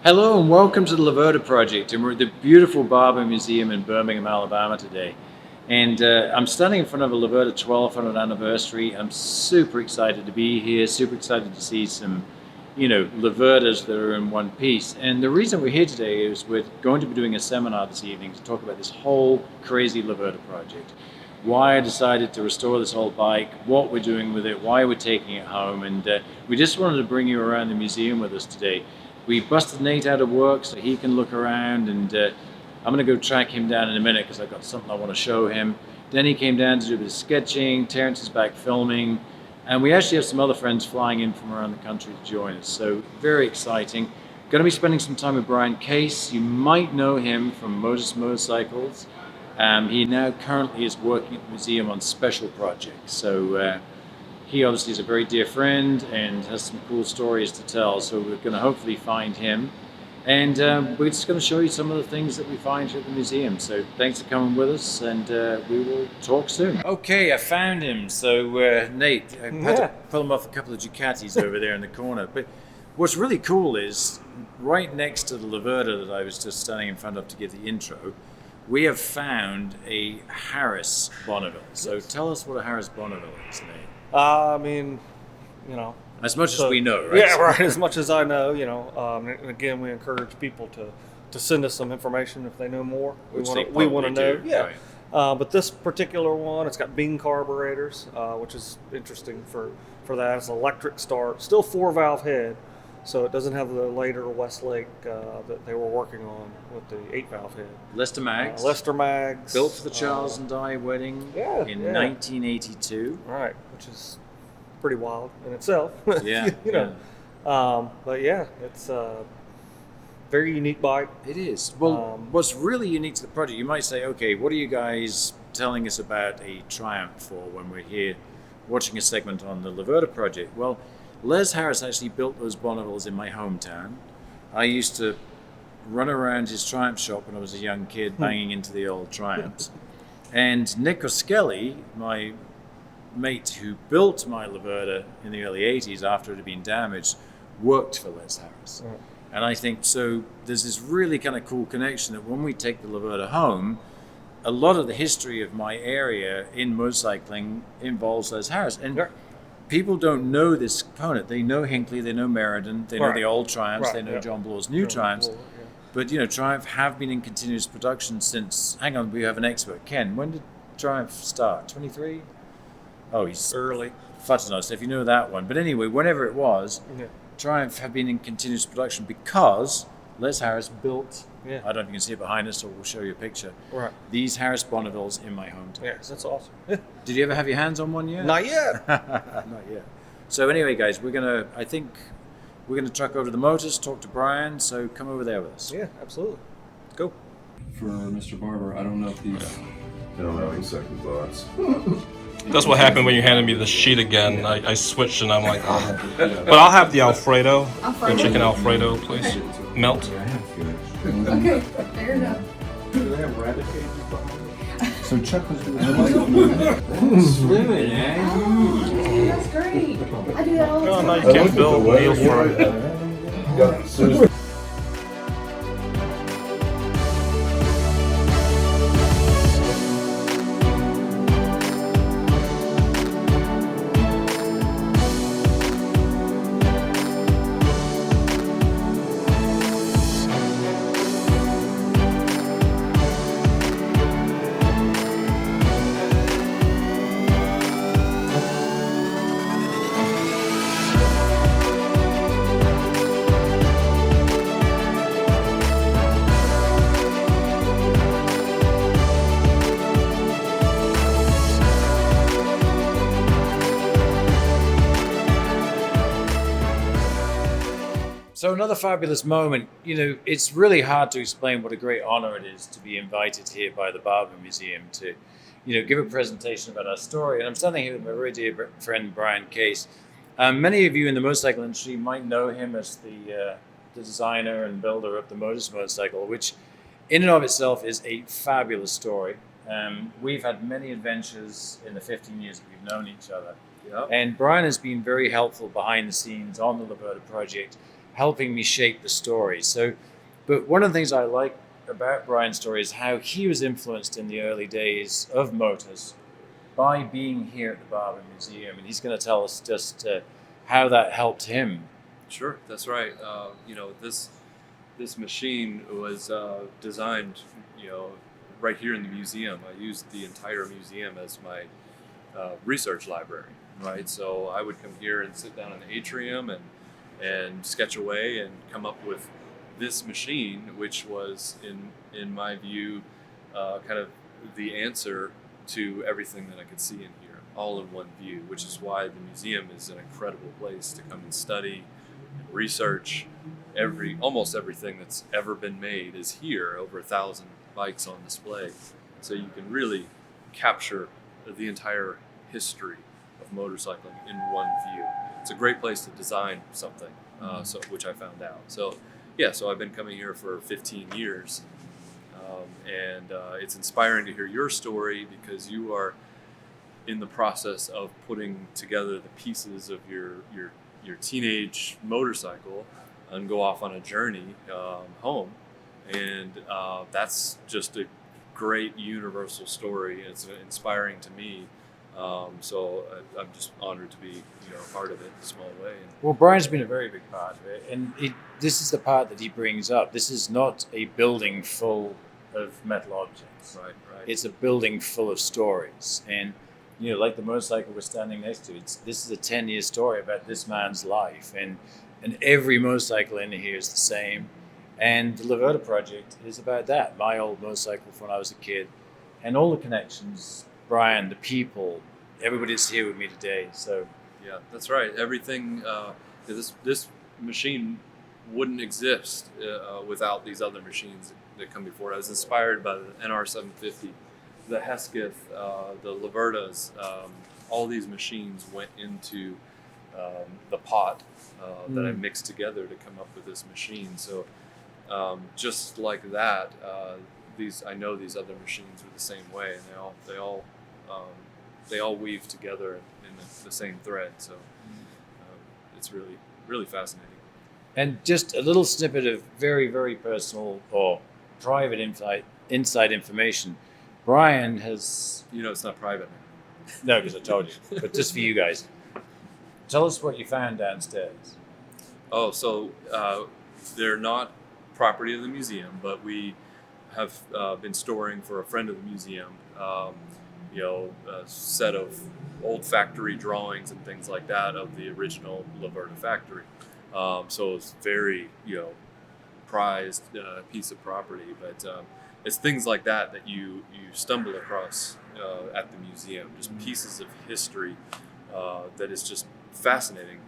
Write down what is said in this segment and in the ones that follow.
Hello and welcome to the Laverda Project, and we're at the beautiful Barber Museum in Birmingham, Alabama today. And I'm standing in front of a Laverda 1200th anniversary. I'm super excited to be here, super excited to see some, Laverdas that are in one piece. And the reason we're here today is we're going to be doing a seminar this evening to talk about this whole crazy Laverda project. Why I decided to restore this old bike, what we're doing with it, why we're taking it home, and we just wanted to bring you around the museum with us today. We busted Nate out of work so he can look around, and I'm going to go track him down in a minute because I've got something I want to show him. Denny came down to do a bit of sketching, Terence is back filming, and we actually have some other friends flying in from around the country to join us, so very exciting. Going to be spending some time with Brian Case. You might know him from Motus Motorcycles. He now currently is working at the museum on special projects, so he obviously is a very dear friend and has some cool stories to tell, so we're going to hopefully find him. And we're just going to show you some of the things that we find here at the museum. So thanks for coming with us, and we will talk soon. Okay, I found him. So Nate, I had to pull him off a couple of Ducatis over there in the corner. But what's really cool is right next to the Laverda that I was just standing in front of to give the intro, we have found a Harris Bonneville. So tell us what a Harris Bonneville is, Nate. As much as we know, right? Yeah, right. As much as I know, and again, we encourage people to send us some information if they know more. We want to know. Yeah. Right. But this particular one, it's got bean carburetors, which is interesting for that. It's an electric start, still 4-valve head, so it doesn't have the later Westlake that they were working on with the 8-valve head. Lester Mags. Lester Mags. Built for the Charles and Di wedding in 1982. Right, which is pretty wild in itself. Yeah. But yeah, it's a very unique bike. It is. Well, what's really unique to the project, you might say, okay, what are you guys telling us about a Triumph for when we're here watching a segment on the Laverda Project? Well, Les Harris actually built those Bonnevilles in my hometown. I used to run around his Triumph shop when I was a young kid, banging into the old Triumphs. And Nick Oskelly, my mate who built my Laverda in the early 80s after it had been damaged, worked for Les Harris. Right. And I think so there's this really kind of cool connection that when we take the Laverda home, a lot of the history of my area in motorcycling involves Les Harris. And people don't know this component. They know Hinckley, they know Meriden, they know the old Triumphs, they know John Blaw's new Triumphs. But Triumph have been in continuous production since, hang on, we have an expert. Ken, when did Triumph start? 23? Oh, he's early. Fudge knows if you know that one. But anyway, whenever it was, Triumph have been in continuous production because Les Harris built, I don't know if you can see it behind us, or we'll show you a picture, these Harris Bonnevilles in my hometown. Yes, that's awesome. Did you ever have your hands on one yet? Not yet. Not yet. So anyway, guys, I think we're going to truck over to the Motus, talk to Brian, so come over there with us. Yeah, absolutely. Let's go. For Mr. Barber, I don't know if these... I don't have any second thoughts. That's what happened when you handed me the sheet again. I switched and I'm like, oh. But I'll have the Alfredo. The chicken Alfredo, please. Melt. Okay, fair enough. Do they have rabbit cages? So Chuck was doing Swimming, eh? Oh, that's great. I do that all the No, time. no, you can't build Neale for So another fabulous moment. It's really hard to explain what a great honor it is to be invited here by the Barber Museum to, give a presentation about our story. And I'm standing here with my very dear friend, Brian Case. Many of you in the motorcycle industry might know him as the designer and builder of the Motus Motorcycle, which in and of itself is a fabulous story. We've had many adventures in the 15 years that we've known each other. Yep. And Brian has been very helpful behind the scenes on the Laverda project, helping me shape the story. So, but one of the things I like about Brian's story is how he was influenced in the early days of motors by being here at the Barber Museum, and he's going to tell us just how that helped him. Sure, that's right. You know, this machine was designed, you know, right here in the museum. I used the entire museum as my research library, right? So I would come here and sit down in the atrium and sketch away and come up with this machine, which was, in my view, kind of the answer to everything that I could see in here, all in one view, which is why the museum is an incredible place to come and study and research. Almost everything that's ever been made is here, over 1,000 bikes on display. So you can really capture the entire history of motorcycling in one view. It's a great place to design something, which I found out. So yeah, so I've been coming here for 15 years. And it's inspiring to hear your story because you are in the process of putting together the pieces of your teenage motorcycle and go off on a journey home. And that's just a great universal story. It's inspiring to me. So I'm just honored to be, part of it in a small way. Well, Brian's been a very big part of it, and this is the part that he brings up. This is not a building full of metal objects. Right. It's a building full of stories, and like the motorcycle we're standing next to. This is a 10-year story about this man's life, and every motorcycle in here is the same. And the Laverda Project is about that. My old motorcycle from when I was a kid, and all the connections. Brian, the people, everybody that's here with me today. So yeah, that's right. Everything. This machine wouldn't exist without these other machines that come before it. I was inspired by the NR750, the Hesketh, the Laverdas. All these machines went into the pot that I mixed together to come up with this machine. So just like that, I know these other machines are the same way, and they all weave together in the same thread. So it's really, really fascinating. And just a little snippet of very, very personal or private inside information. Brian has... it's not private. No, because I told you. But just for you guys. Tell us what you found downstairs. Oh, so they're not property of the museum, but we have been storing for a friend of the museum, a set of old factory drawings and things like that of the original Laverda factory. So it's very, prized piece of property, but it's things like that you stumble across at the museum, just pieces of history that is just fascinating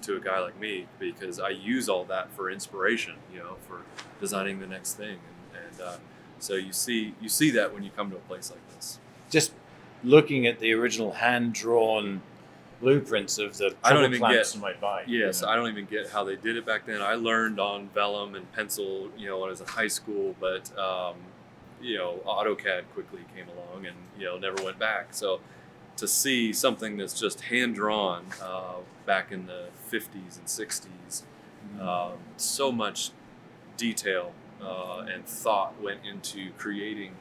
to a guy like me, because I use all that for inspiration, for designing the next thing. And so you see that when you come to a place like this. Just looking at the original hand-drawn blueprints of the clamps on my bike. Yes, I don't even get how they did it back then. I learned on vellum and pencil, when I was in high school, but AutoCAD quickly came along and never went back. So to see something that's just hand-drawn back in the 50s and 60s, so much detail and thought went into creating,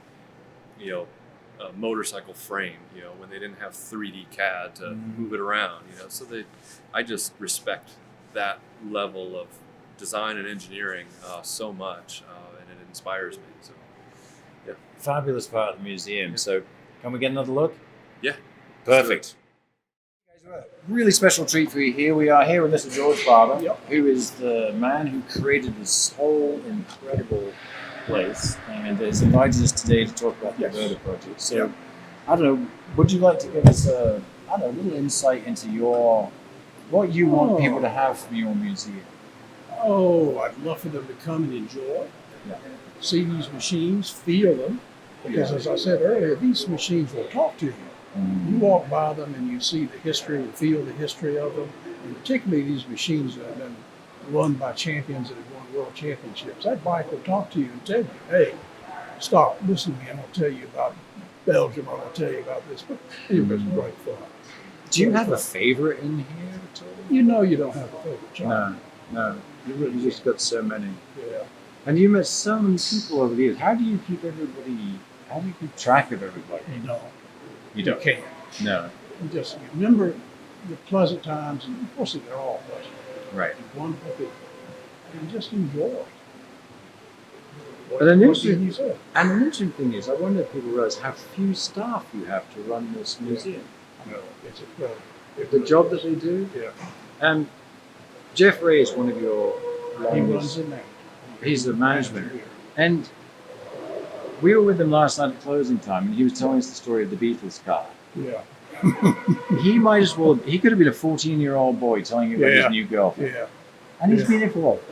a motorcycle frame, when they didn't have 3D CAD to move it around, so I just respect that level of design and engineering so much, and it inspires me. So, yeah. Fabulous part of the museum. Yeah. So, can we get another look? Yeah. Perfect. Really special treat for you here. We are here with Mr. George Barber, who is the man who created this whole incredible place and has invited us today to talk about the Laverda Project. So, I don't know, would you like to give us a little insight into what you want people to have from your museum? Oh, I'd love for them to come and enjoy, see these machines, feel them, because as I said earlier, these machines will talk to you. You walk by them and you see the history and feel the history of them, and particularly these machines that have been run by champions that have won world championships. That bike will talk to you and tell you, hey, stop, listen to me, I'm going to tell you about Belgium, I'm going to tell you about this. But anyway, it's great fun. Do you have a favorite in here at all? You don't have a favorite child. No. No, you just got so many. Yeah. And you met so many people over the years. How do you keep track of everybody? You don't. You don't. Can't. No. You just remember the pleasant times, and of course they're all pleasant. Right. Wonderful people. And just enjoy it. But an What interesting, can you say? and an interesting thing is, I wonder if people realize how few staff you have to run this museum. No, it's incredible. The job that they do. Yeah. Jeff Ray is one of your He runs longest. it now. He's the management. And we were with him last night at closing time, and he was telling us the story of the Beatles car. Yeah. He might as well, he could have been a 14-year-old boy telling you about Yeah. his new girlfriend. Yeah. And he's Yeah. been here for what?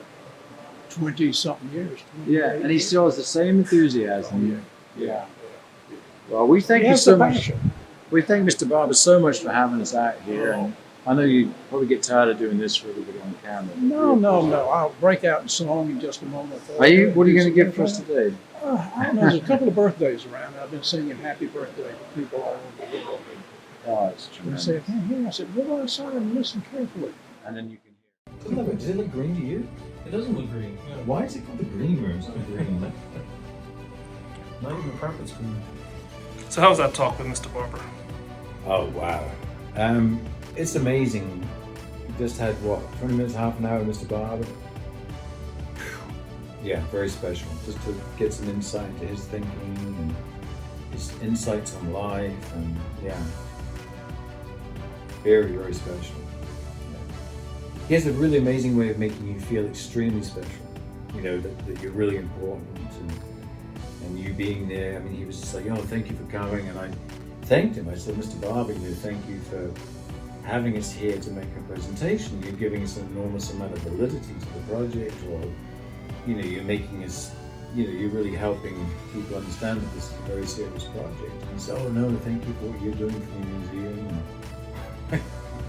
20-something years. Yeah, and he still has the same enthusiasm. Yeah. Yeah. Well, we thank He you has so the much. passion. We thank Mr. Barber so much for having us out here. And I know you probably get tired of doing this for everybody on camera. No. I'll break out in song in just a moment. Are you? What are you going to get for us today? I don't know. There's a couple of birthdays around. I've been singing happy birthday to people all over the world. Oh, it's And I tremendous. said, here. I said, go outside and listen carefully. And then you can hear. Does it look green to you? It doesn't look green. Yeah. Why is it called the green room? It's not green. Not even the carpet's green. So how was that talk with Mr. Barber? Oh wow. It's amazing. We just had 20 minutes, half an hour with Mr. Barber. Yeah, very special. Just to get some insight into his thinking and his insights on life, and yeah. Very, very special. Yeah. He has a really amazing way of making you feel extremely special. You know, that you're really important, and you being there. I mean, he was just like, oh, thank you for coming, and I thanked him. I said, Mr. Barber, thank you for having us here to make a presentation. You're giving us an enormous amount of validity to the project, or you're making us, you're really helping people understand that this is a very serious project. And he said, oh no, thank you for what you're doing for the museum.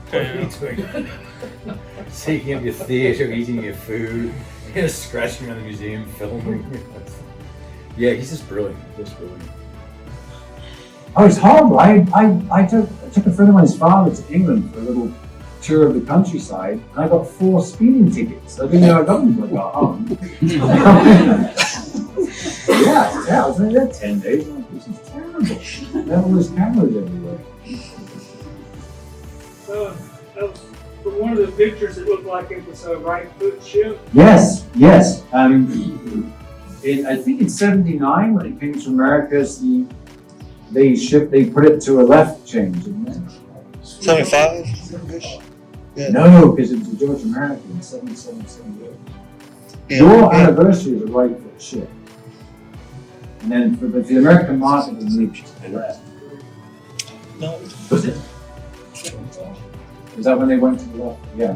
What are you doing? Taking up your theatre, eating your food, scratching around the museum, filming. Yeah, he's just brilliant. Oh, it's horrible. I took a friend of mine's father to England for a little tour of the countryside, and I got 4 speeding tickets. I didn't know I got them until I got home. yeah, I was only there 10 days. I'm like, this is terrible. There were cameras everywhere. So that was from one of the pictures. It looked like it was a right foot ship. Yes. I think in '79 when it came to America, they put it to a left change, didn't they? 75? Yeah. No, because it was a George American in 77, 78. Yeah. Your anniversary is a right foot ship. And then for the American market, it moved to the left. No. Was it? Is that when they went to the left? Yeah.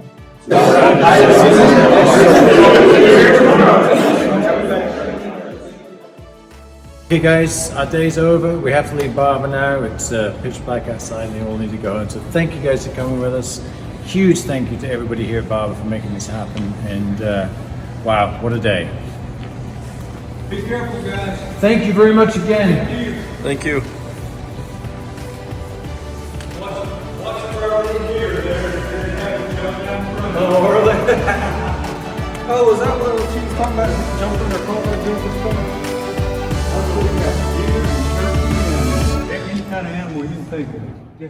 Okay guys, our day's over. We have to leave Barber now. It's pitch black outside and they all need to go. And so thank you guys for coming with us. Huge thank you to everybody here at Barber for making this happen. And wow, what a day. Be careful, guys. Thank you very much again. Thank you. Watch for already here. They're having jumped down front. Oh, really? Oh, was that what she was talking about? Jumping in her car, jumping in her car? Deer and turkey and any kind of animal you can think of. Yeah.